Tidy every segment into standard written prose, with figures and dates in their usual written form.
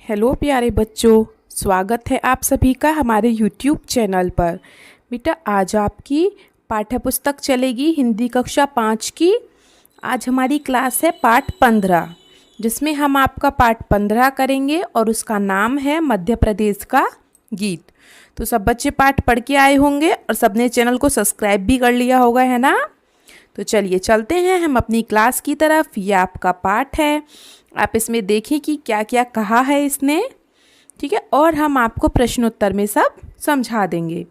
Hello प्यारे बच्चों, स्वागत है आप सभी का हमारे यूट्यूब चैनल पर। बेटा आज आपकी पाठ्य पुस्तक चलेगी हिंदी कक्षा 5 की। आज हमारी क्लास है पाठ 15, जिसमें हम आपका पाठ 15 करेंगे और उसका नाम है मध्य प्रदेश का गीत। तो सब बच्चे पाठ पढ़ के आए होंगे और सबने चैनल को सब्सक्राइब भी कर लिया होगा, है ना। तो चलिए चलते हैं हम अपनी क्लास की तरफ। ये आपका पाठ है, आप इसमें देखें कि क्या क्या कहा है इसने, ठीक है। और हम आपको प्रश्नोत्तर में सब समझा देंगे।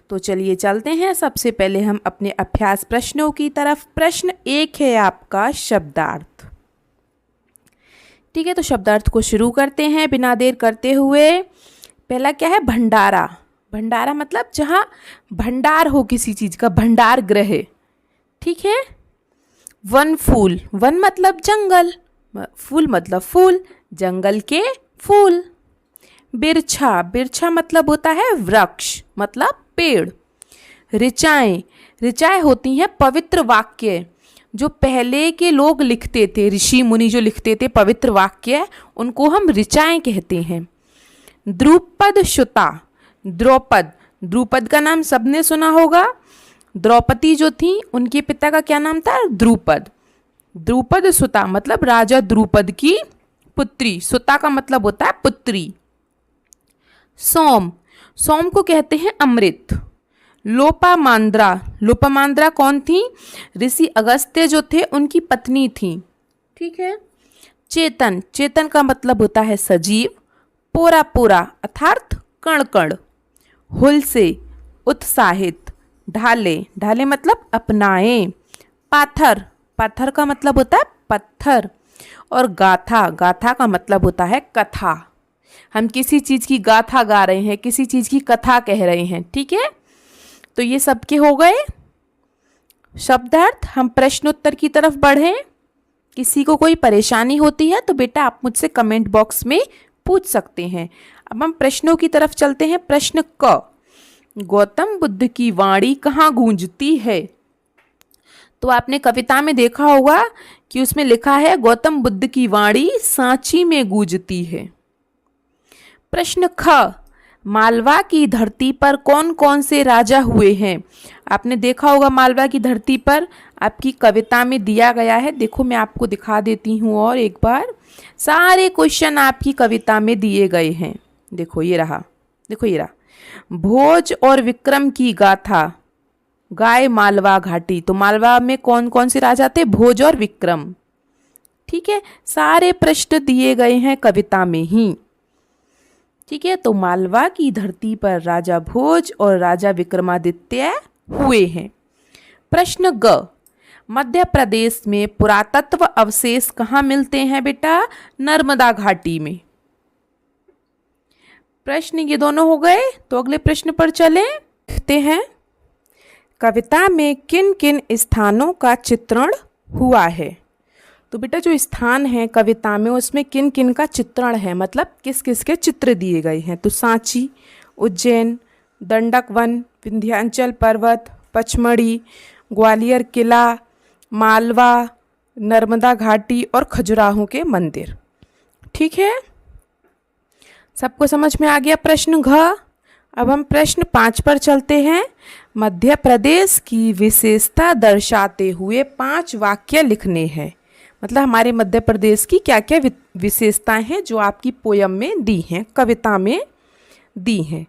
तो चलिए चलते हैं। सबसे पहले हम अपने अभ्यास प्रश्नों की तरफ। प्रश्न 1 है आपका शब्दार्थ, ठीक है। तो शब्दार्थ को शुरू करते हैं बिना देर करते हुए। पहला क्या है? भंडारा। भंडारा मतलब जहाँ भंडार हो किसी चीज़ का, भंडार गृह, ठीक है। वन फूल, वन मतलब जंगल, फूल मतलब फूल, जंगल के फूल। बिरछा, बिरछा मतलब होता है वृक्ष, मतलब पेड़। ऋचाएं, ऋचाएं होती हैं पवित्र वाक्य, जो पहले के लोग लिखते थे, ऋषि मुनि जो लिखते थे पवित्र वाक्य, उनको हम ऋचाएं कहते हैं। द्रुपद सुता, द्रौपद, द्रुपद का नाम सबने सुना होगा। द्रौपदी जो थी उनके पिता का क्या नाम था? द्रुपद। द्रुपद सुता मतलब राजा द्रुपद की पुत्री, सुता का मतलब होता है पुत्री। सोम, सोम को कहते हैं अमृत। लोपामांद्रा, लोपामांद्रा कौन थी? ऋषि अगस्त्य जो थे उनकी पत्नी थी, ठीक है। चेतन, चेतन का मतलब होता है सजीव। पोरा पोरा अर्थात कण कण। हुलसे, उत्साहित। ढाले, ढाले मतलब अपनाएं। पाथर, पाथर का मतलब होता है पत्थर। और गाथा, गाथा का मतलब होता है कथा। हम किसी चीज़ की गाथा गा रहे हैं, किसी चीज़ की कथा कह रहे हैं, ठीक है। तो ये सबके हो गए शब्दार्थ। हम प्रश्नोत्तर की तरफ बढ़ें। किसी को कोई परेशानी होती है तो बेटा आप मुझसे कमेंट बॉक्स में पूछ सकते हैं। अब हम प्रश्नों की तरफ चलते हैं। प्रश्न क, गौतम बुद्ध की वाणी कहाँ गूंजती है? तो आपने कविता में देखा होगा कि उसमें लिखा है गौतम बुद्ध की वाणी सांची में गूंजती है। प्रश्न ख, मालवा की धरती पर कौन कौन से राजा हुए हैं? आपने देखा होगा मालवा की धरती पर आपकी कविता में दिया गया है। देखो मैं आपको दिखा देती हूँ और एक बार। सारे क्वेश्चन आपकी कविता में दिए गए हैं। देखो ये रहा, देखो ये रहा। भोज और विक्रम की गाथा, गाय मालवा घाटी। तो मालवा में कौन कौन से राजा थे? भोज और विक्रम, ठीक है। सारे प्रश्न दिए गए हैं कविता में ही, ठीक है। तो मालवा की धरती पर राजा भोज और राजा विक्रमादित्य हुए हैं। प्रश्न ग, मध्य प्रदेश में पुरातत्व अवशेष कहाँ मिलते हैं बेटा? नर्मदा घाटी में। प्रश्न ये दोनों हो गए। तो अगले प्रश्न पर चलें, देखते हैं। कविता में किन किन स्थानों का चित्रण हुआ है? तो बेटा जो स्थान है कविता में उसमें किन किन का चित्रण है, मतलब किस किस के चित्र दिए गए हैं। तो सांची, उज्जैन, दंडक वन, विंध्याचल पर्वत, पचमढ़ी, ग्वालियर किला, मालवा, नर्मदा घाटी और खजुराहो के मंदिर, ठीक है। सबको समझ में आ गया प्रश्न घ। अब हम प्रश्न 5 पर चलते हैं। मध्य प्रदेश की विशेषता दर्शाते हुए 5 वाक्य लिखने हैं। मतलब हमारे मध्य प्रदेश की क्या क्या विशेषताएं हैं जो आपकी पोयम में दी हैं, कविता में दी हैं,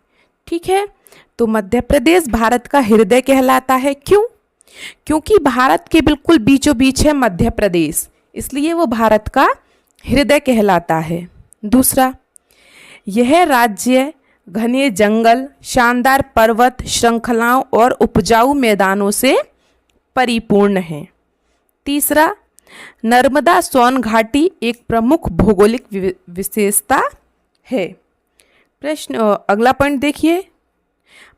ठीक है। तो मध्य प्रदेश भारत का हृदय कहलाता है। क्यों? क्योंकि भारत के बिल्कुल बीचों बीच है मध्य प्रदेश, इसलिए वो भारत का हृदय कहलाता है। दूसरा, यह राज्य घने जंगल, शानदार पर्वत श्रृंखलाओं और उपजाऊ मैदानों से परिपूर्ण है। तीसरा, नर्मदा सोन घाटी एक प्रमुख भौगोलिक विशेषता है। प्रश्न अगला पॉइंट देखिए।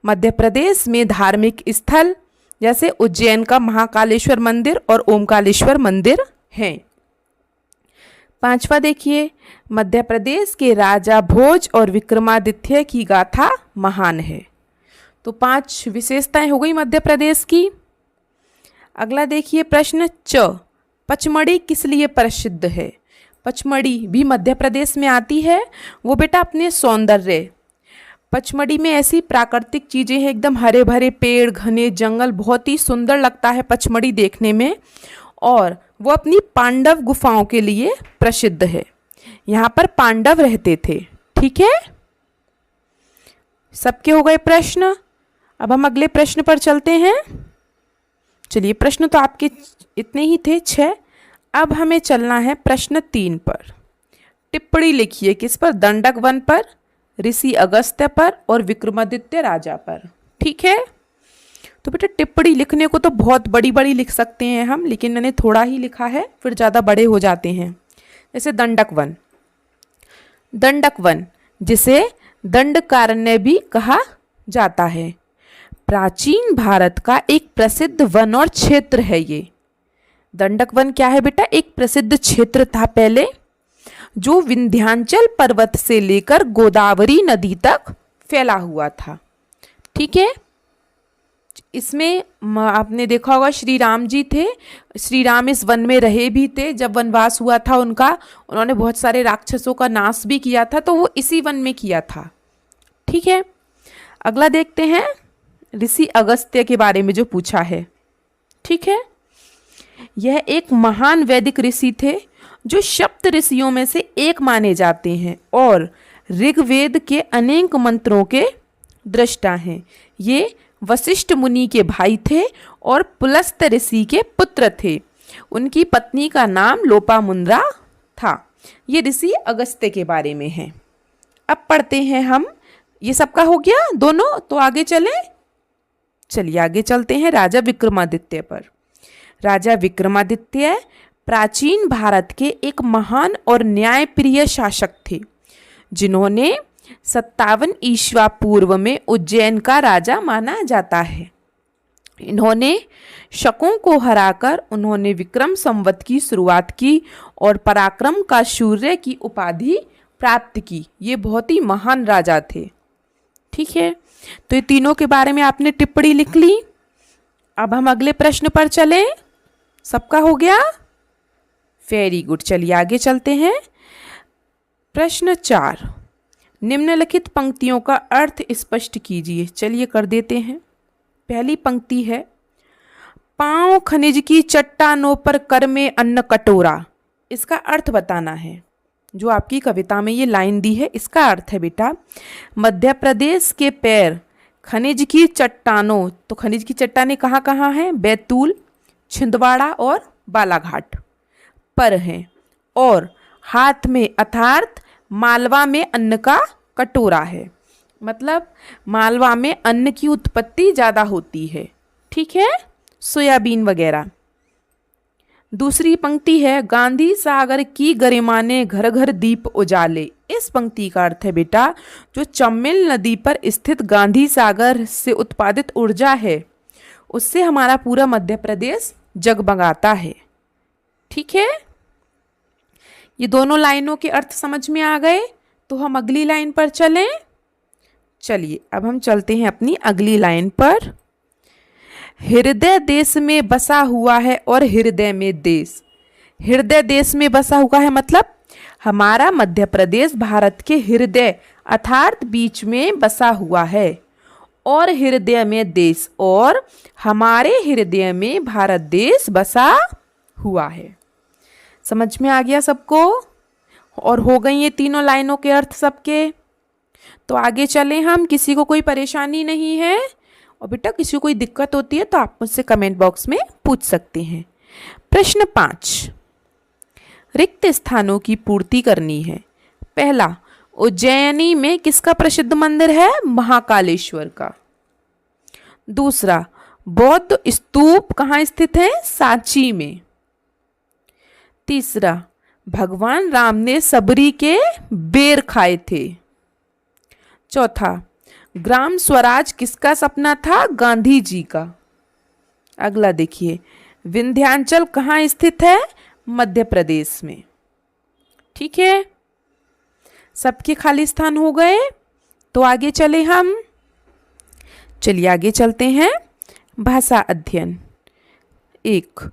मध्य प्रदेश में धार्मिक स्थल जैसे उज्जैन का महाकालेश्वर मंदिर और ओमकालेश्वर मंदिर हैं। 5वां देखिए, मध्य प्रदेश के राजा भोज और विक्रमादित्य की गाथा महान है। तो 5 विशेषताएं हो गई मध्य प्रदेश की। अगला देखिए प्रश्न च, पचमढ़ी किस लिए प्रसिद्ध है? पचमढ़ी भी मध्य प्रदेश में आती है। वो बेटा अपने सौंदर्य, पचमढ़ी में ऐसी प्राकृतिक चीज़ें हैं, एकदम हरे भरे पेड़, घने जंगल, बहुत ही सुंदर लगता है पचमढ़ी देखने में। और वो अपनी पांडव गुफाओं के लिए प्रसिद्ध है। यहाँ पर पांडव रहते थे। ठीक है, सबके हो गए प्रश्न। अब हम अगले प्रश्न पर चलते हैं। चलिए, प्रश्न तो आपके इतने ही थे 6। अब हमें चलना है प्रश्न 3 पर। टिप्पणी लिखिए किस पर? दंडक वन पर, ऋषि अगस्त्य पर और विक्रमादित्य राजा पर। ठीक है, तो बेटा टिप्पणी लिखने को तो बहुत बड़ी बड़ी लिख सकते हैं हम, लेकिन मैंने थोड़ा ही लिखा है, फिर ज़्यादा बड़े हो जाते हैं। जैसे दंडक वन, दंडक वन जिसे दंडकारण्य भी कहा जाता है, प्राचीन भारत का एक प्रसिद्ध वन और क्षेत्र है। ये दंडक वन क्या है बेटा? एक प्रसिद्ध क्षेत्र था पहले, जो विंध्याचल पर्वत से लेकर गोदावरी नदी तक फैला हुआ था। ठीक है, इसमें आपने देखा होगा श्री राम जी थे, श्री राम इस वन में रहे भी थे। जब वनवास हुआ था उनका, उन्होंने बहुत सारे राक्षसों का नाश भी किया था, तो वो इसी वन में किया था। ठीक है, अगला देखते हैं ऋषि अगस्त्य के बारे में जो पूछा है। ठीक है, यह एक महान वैदिक ऋषि थे जो सप्त ऋषियों में से एक माने जाते हैं और ऋग्वेद के अनेक मंत्रों के दृष्टा हैं। ये वशिष्ठ मुनि के भाई थे और पुलस्त ऋषि के पुत्र थे। उनकी पत्नी का नाम लोपामुद्रा था। ये ऋषि अगस्त्य के बारे में है। अब पढ़ते हैं हम। ये सबका हो गया दोनों, तो आगे चलें। चलिए आगे चलते हैं राजा विक्रमादित्य पर। राजा विक्रमादित्य प्राचीन भारत के एक महान और न्यायप्रिय शासक थे, जिन्होंने 57 ईस्वी पूर्व में उज्जैन का राजा माना जाता है। इन्होंने शकों को हराकर उन्होंने विक्रम संवत की शुरुआत की और पराक्रम का सूर्य की उपाधि प्राप्त की। ये बहुत ही महान राजा थे। ठीक है, तो ये तीनों के बारे में आपने टिप्पणी लिख ली। अब हम अगले प्रश्न पर चलें। सबका हो गया? Very good. चलिए आगे चलते हैं। प्रश्न 4, निम्नलिखित पंक्तियों का अर्थ स्पष्ट कीजिए। चलिए कर देते हैं। पहली पंक्ति है, पांव खनिज की चट्टानों पर कर में अन्न कटोरा। इसका अर्थ बताना है। जो आपकी कविता में ये लाइन दी है, इसका अर्थ है बेटा, मध्य प्रदेश के पैर खनिज की चट्टानों, तो खनिज की चट्टानें कहाँ कहाँ हैं? बैतूल, छिंदवाड़ा और बालाघाट पर हैं, और हाथ में अर्थात मालवा में अन्न का कटोरा है। मतलब मालवा में अन्न की उत्पत्ति ज़्यादा होती है। ठीक है, सोयाबीन वगैरह। दूसरी पंक्ति है, गांधी सागर की गरिमा ने घर घर दीप उजाले। इस पंक्ति का अर्थ है बेटा, जो चंबल नदी पर स्थित गांधी सागर से उत्पादित ऊर्जा है, उससे हमारा पूरा मध्य प्रदेश जगमगाता है। ठीक है, ये दोनों लाइनों के अर्थ समझ में आ गए, तो हम अगली लाइन पर चलें। चलिए अब हम चलते हैं अपनी अगली लाइन पर। हृदय देश में बसा हुआ है और हृदय में देश। हृदय देश में बसा हुआ है मतलब हमारा मध्य प्रदेश भारत के हृदय अर्थात बीच में बसा हुआ है, और हृदय में देश, और हमारे हृदय में भारत देश बसा हुआ है। समझ में आ गया सबको? और हो गई ये तीनों लाइनों के अर्थ सबके। तो आगे चलें हम। किसी को कोई परेशानी नहीं है? और बेटा किसी को कोई दिक्कत होती है तो आप मुझसे कमेंट बॉक्स में पूछ सकते हैं। प्रश्न 5, रिक्त स्थानों की पूर्ति करनी है। पहला, उज्जैनी में किसका प्रसिद्ध मंदिर है? महाकालेश्वर का। दूसरा, बौद्ध स्तूप कहाँ स्थित है? सांची में। तीसरा, भगवान राम ने सबरी के बेर खाए थे। चौथा, ग्राम स्वराज किसका सपना था? गांधी जी का। अगला देखिए, विंध्याचल कहाँ स्थित है? मध्य प्रदेश में। ठीक है, सबके खाली स्थान हो गए, तो आगे चले हम। चलिए आगे चलते हैं। भाषा अध्ययन। 1,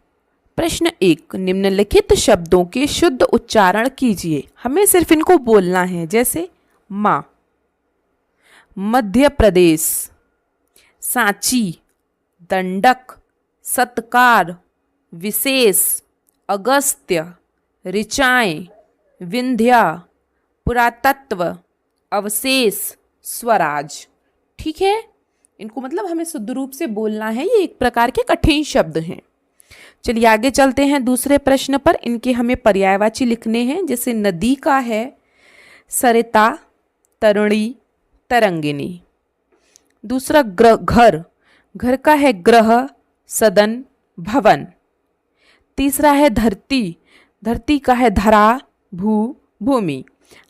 प्रश्न 1, निम्नलिखित शब्दों के शुद्ध उच्चारण कीजिए। हमें सिर्फ इनको बोलना है, जैसे माँ, मध्य प्रदेश, सांची, दंडक, सत्कार, विशेष, अगस्त्य, ऋचाएं, विंध्या, पुरातत्व, अवशेष, स्वराज। ठीक है, इनको मतलब हमें शुद्ध रूप से बोलना है, ये एक प्रकार के कठिन शब्द हैं। चलिए आगे चलते हैं दूसरे प्रश्न पर। इनके हमें पर्यायवाची लिखने हैं, जैसे नदी का है सरिता, तरुणी, तरंगिणी। दूसरा घर, घर का है ग्रह, सदन, भवन। तीसरा है धरती, धरती का है धरा, भू, भूमि।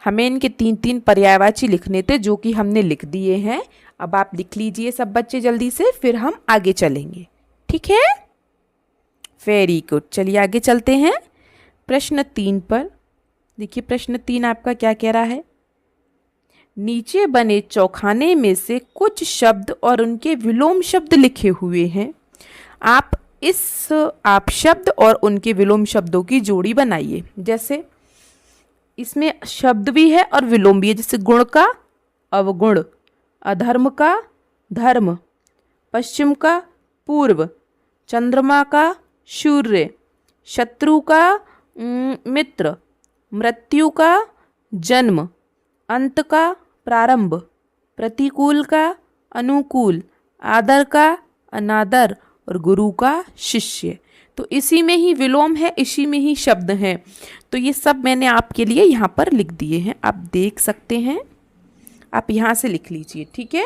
हमें इनके 3-3 पर्यायवाची लिखने थे, जो कि हमने लिख दिए हैं। अब आप लिख लीजिए सब बच्चे जल्दी से, फिर हम आगे चलेंगे। ठीक है, वेरी गुड। चलिए आगे चलते हैं प्रश्न 3 पर। देखिए प्रश्न 3 आपका क्या कह रहा है। नीचे बने चौखाने में से कुछ शब्द और उनके विलोम शब्द लिखे हुए हैं। आप शब्द और उनके विलोम शब्दों की जोड़ी बनाइए। जैसे इसमें शब्द भी है और विलोम भी है, जैसे गुण का अवगुण, अधर्म का धर्म, पश्चिम का पूर्व, चंद्रमा का सूर्य, शत्रु का मित्र, मृत्यु का जन्म, अंत का प्रारंभ, प्रतिकूल का अनुकूल, आदर का अनादर और गुरु का शिष्य। तो इसी में ही विलोम है, इसी में ही शब्द हैं। तो ये सब मैंने आपके लिए यहाँ पर लिख दिए हैं, आप देख सकते हैं। आप यहाँ से लिख लीजिए। ठीक है,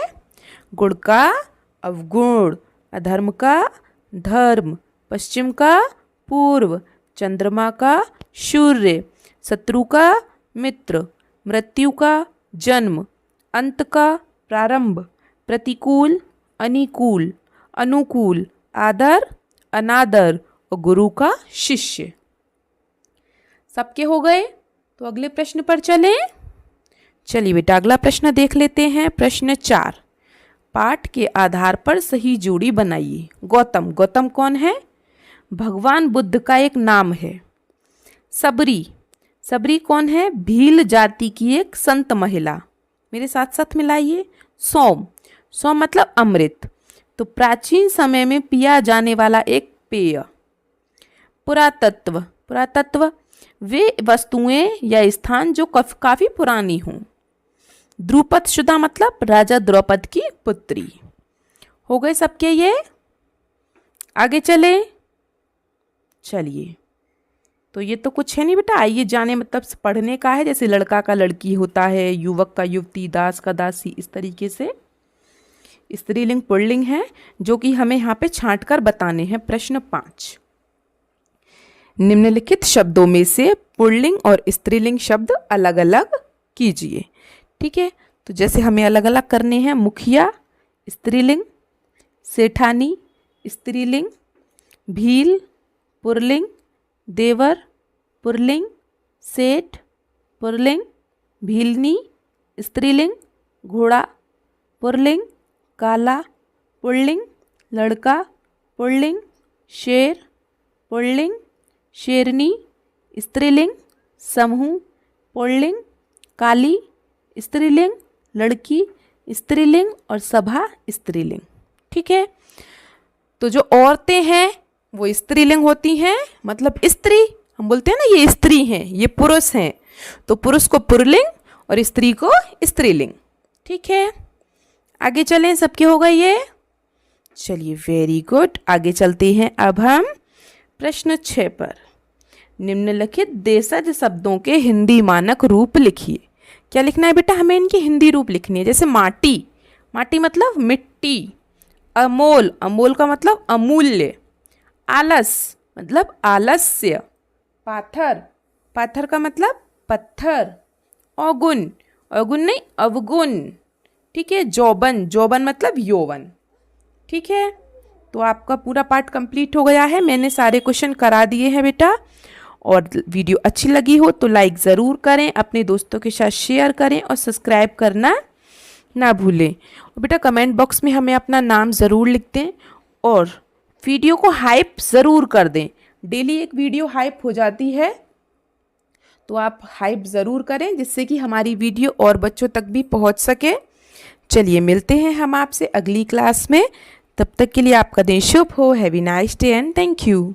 गुण का अवगुण, अधर्म का धर्म, पश्चिम का पूर्व, चंद्रमा का सूर्य, शत्रु का मित्र, मृत्यु का जन्म, अंत का प्रारंभ, प्रतिकूल अनुकूल, अनुकूल, आदर अनादर और गुरु का शिष्य। सबके हो गए? तो अगले प्रश्न पर चलें। चलिए बेटा अगला प्रश्न देख लेते हैं। प्रश्न 4, पाठ के आधार पर सही जोड़ी बनाइए। गौतम, गौतम कौन है? भगवान बुद्ध का एक नाम है। सबरी, सबरी कौन है? भील जाति की एक संत महिला। मेरे साथ साथ मिलाइए। सोम, सोम मतलब अमृत, तो प्राचीन समय में पिया जाने वाला एक पेय। पुरातत्व, पुरातत्व वे वस्तुएं या स्थान जो काफी पुरानी हों। द्रुपद शुदा मतलब राजा द्रौपद की पुत्री। हो गए सबके ये? आगे चले। चलिए, तो ये तो कुछ है नहीं बेटा, आइए जाने मतलब पढ़ने का है। जैसे लड़का का लड़की होता है, युवक का युवती, दास का दासी, इस तरीके से स्त्रीलिंग पुल्लिंग है, जो कि हमें यहाँ पे छांट कर बताने हैं। प्रश्न 5, निम्नलिखित शब्दों में से पुल्लिंग और स्त्रीलिंग शब्द अलग अलग कीजिए। ठीक है, तो जैसे हमें अलग अलग करने हैं। मुखिया स्त्रीलिंग, सेठानी स्त्रीलिंग, भील पुल्लिंग, देवर पुल्लिंग, सेठ पुल्लिंग, भीलनी स्त्रीलिंग, घोड़ा पुल्लिंग, काला पुल्लिंग, लड़का पुल्लिंग, शेर पुल्लिंग, शेरनी स्त्रीलिंग, समूह पुल्लिंग, काली स्त्रीलिंग, लड़की स्त्रीलिंग और सभा स्त्रीलिंग। ठीक है, तो जो औरतें हैं वो स्त्रीलिंग होती हैं, मतलब स्त्री हम बोलते हैं ना, ये स्त्री हैं, ये पुरुष हैं, तो पुरुष को पुल्लिंग और स्त्री को स्त्रीलिंग। ठीक है, आगे चलें। सबके हो गए ये? चलिए वेरी गुड, आगे चलते हैं अब हम प्रश्न 6 पर। निम्नलिखित देशज शब्दों के हिंदी मानक रूप लिखिए। क्या लिखना है बेटा? हमें इनकी हिंदी रूप लिखनी है। जैसे माटी, माटी मतलब मिट्टी। अमोल, अमोल का मतलब अमूल्य। आलस मतलब आलस्य। पाथर, पाथर का मतलब पत्थर। अवगुण, अवगुण नहीं अवगुण। ठीक है, जौबन, जौबन मतलब यौवन। ठीक है, तो आपका पूरा पार्ट कंप्लीट हो गया है। मैंने सारे क्वेश्चन करा दिए हैं बेटा, और वीडियो अच्छी लगी हो तो लाइक ज़रूर करें, अपने दोस्तों के साथ शेयर करें और सब्सक्राइब करना ना भूलें। और बेटा कमेंट बॉक्स में हमें अपना नाम ज़रूर लिख दें और वीडियो को हाइप ज़रूर कर दें। डेली एक वीडियो हाइप हो जाती है, तो आप हाइप ज़रूर करें जिससे कि हमारी वीडियो और बच्चों तक भी पहुंच सके। चलिए मिलते हैं हम आपसे अगली क्लास में। तब तक के लिए आपका दिन शुभ हो। Have a nice day and thank you.